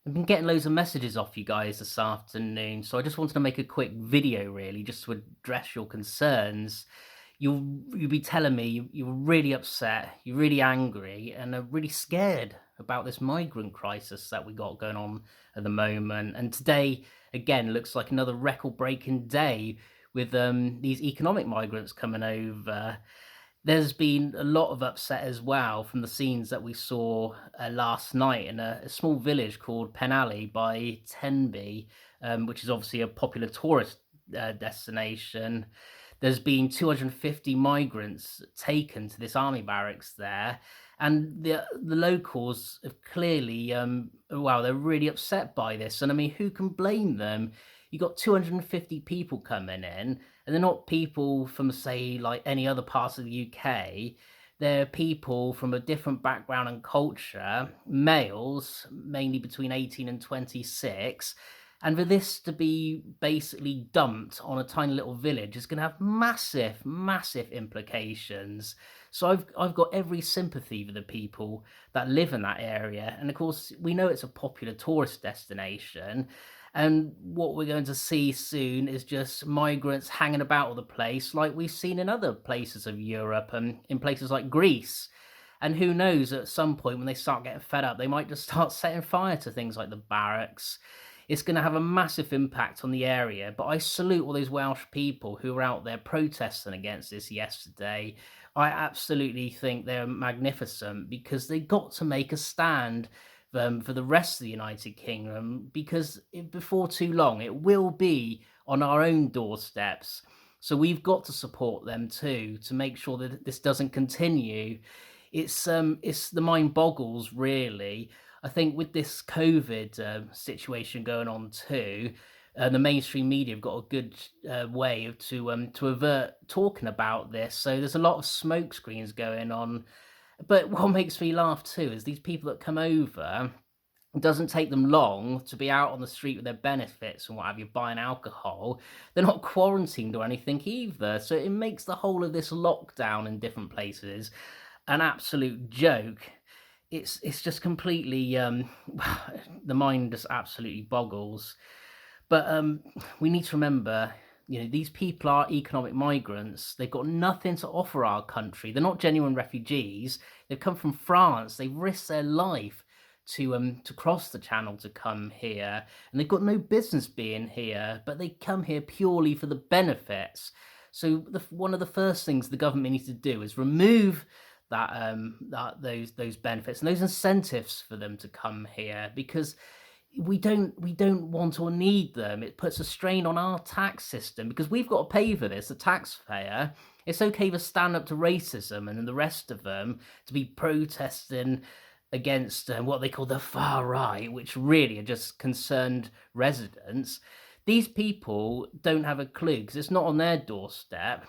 I've been getting loads of messages off you guys this afternoon, so I just wanted to make a quick video really just to address your concerns. You'll be telling me you're really upset, you're really angry, and are really scared about this migrant crisis that we got going on at the moment. And today, again, looks like another record-breaking day with these economic migrants coming over. There's been a lot of upset as well from the scenes that we saw last night in a small village called Penally by Tenby, which is obviously a popular tourist destination. There's been 250 migrants taken to this army barracks there, and the locals have clearly, well, they're really upset by this. And I mean, who can blame them? You got 250 people coming in, and they're not people from, say, like any other parts of the UK. They're people from a different background and culture, males, mainly between 18 and 26. And for this to be basically dumped on a tiny little village is going to have massive, massive implications. So I've got every sympathy for the people that live in that area. And of course, we know it's a popular tourist destination. And what we're going to see soon is just migrants hanging about all the place, like we've seen in other places of Europe and in places like Greece. And who knows, at some point when they start getting fed up, they might just start setting fire to things like the barracks. It's going to have a massive impact on the area. But I salute all those Welsh people who were out there protesting against this yesterday. I absolutely think they're magnificent because they got to make a stand for the rest of the United Kingdom, because before too long it will be on our own doorsteps. So we've got to support them too to make sure that this doesn't continue. It's the mind boggles really. I think with this COVID situation going on too, the mainstream media have got a good way to avert talking about this. So there's a lot of smoke screens going on. But what makes me laugh too is these people that come over, it doesn't take them long to be out on the street with their benefits and what have you, buying alcohol. They're not quarantined or anything either. So it makes the whole of this lockdown in different places an absolute joke. It's just completely the mind just absolutely boggles. But we need to remember, these people are economic migrants. They've got nothing to offer our country. They're not genuine refugees. They've come from France. They've risked their life to cross the channel to come here, and they've got no business being here. But they come here purely for the benefits. So one of the first things the government needs to do is remove those benefits and those incentives for them to come here, because we don't want or need them. It puts a strain on our tax system because we've got to pay for this, the taxpayer. It's okay to stand up to racism and then the rest of them to be protesting against what they call the far right, which really are just concerned residents. These people don't have a clue because it's not on their doorstep.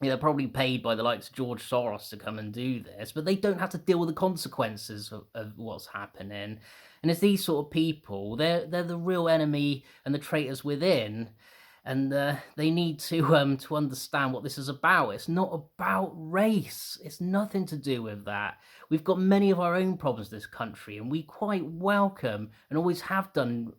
They're probably paid by the likes of George Soros to come and do this, but they don't have to deal with the consequences of what's happening. And it's these sort of people, they're the real enemy and the traitors within. And they need to understand what this is about. It's not about race. It's nothing to do with that. We've got many of our own problems in this country, and we quite welcome and always have done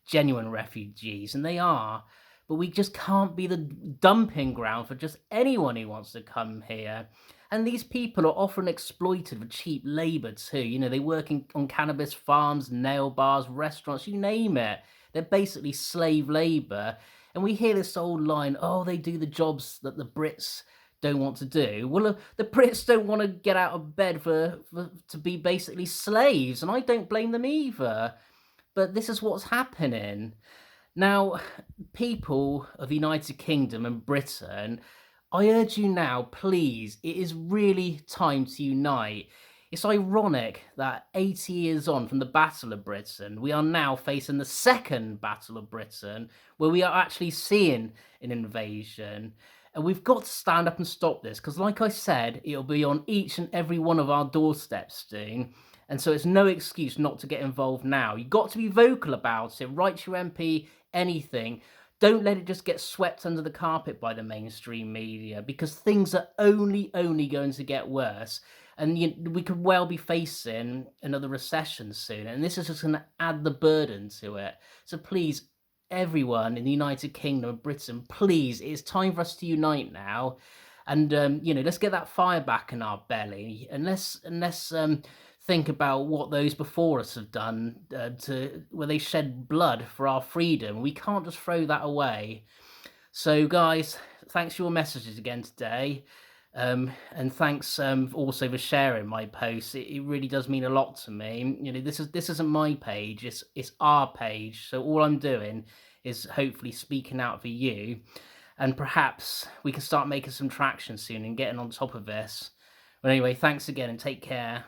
genuine refugees, and they are. But we just can't be the dumping ground for just anyone who wants to come here. And these people are often exploited for cheap labour too. They work on cannabis farms, nail bars, restaurants, you name it. They're basically slave labour. And we hear this old line, oh, they do the jobs that the Brits don't want to do. Well, the Brits don't want to get out of bed to be basically slaves, and I don't blame them either. But this is what's happening. Now, people of the United Kingdom and Britain, I urge you now, please, it is really time to unite. It's ironic that 80 years on from the Battle of Britain, we are now facing the second Battle of Britain, where we are actually seeing an invasion. And we've got to stand up and stop this, because like I said, it'll be on each and every one of our doorsteps soon. And so it's no excuse not to get involved now. You've got to be vocal about it. Write to your MP, anything. Don't let it just get swept under the carpet by the mainstream media, because things are only going to get worse. and we could well be facing another recession soon, and this is just going to add the burden to it. So please, everyone in the United Kingdom, Britain, please, it's time for us to unite now, and let's get that fire back in our belly, and let's think about what those before us have done to where they shed blood for our freedom. We can't just throw that away. So, guys, thanks for your messages again today. And thanks also for sharing my posts. It really does mean a lot to me. This isn't my page; it's our page. So all I'm doing is hopefully speaking out for you, and perhaps we can start making some traction soon and getting on top of this. But anyway, thanks again and take care.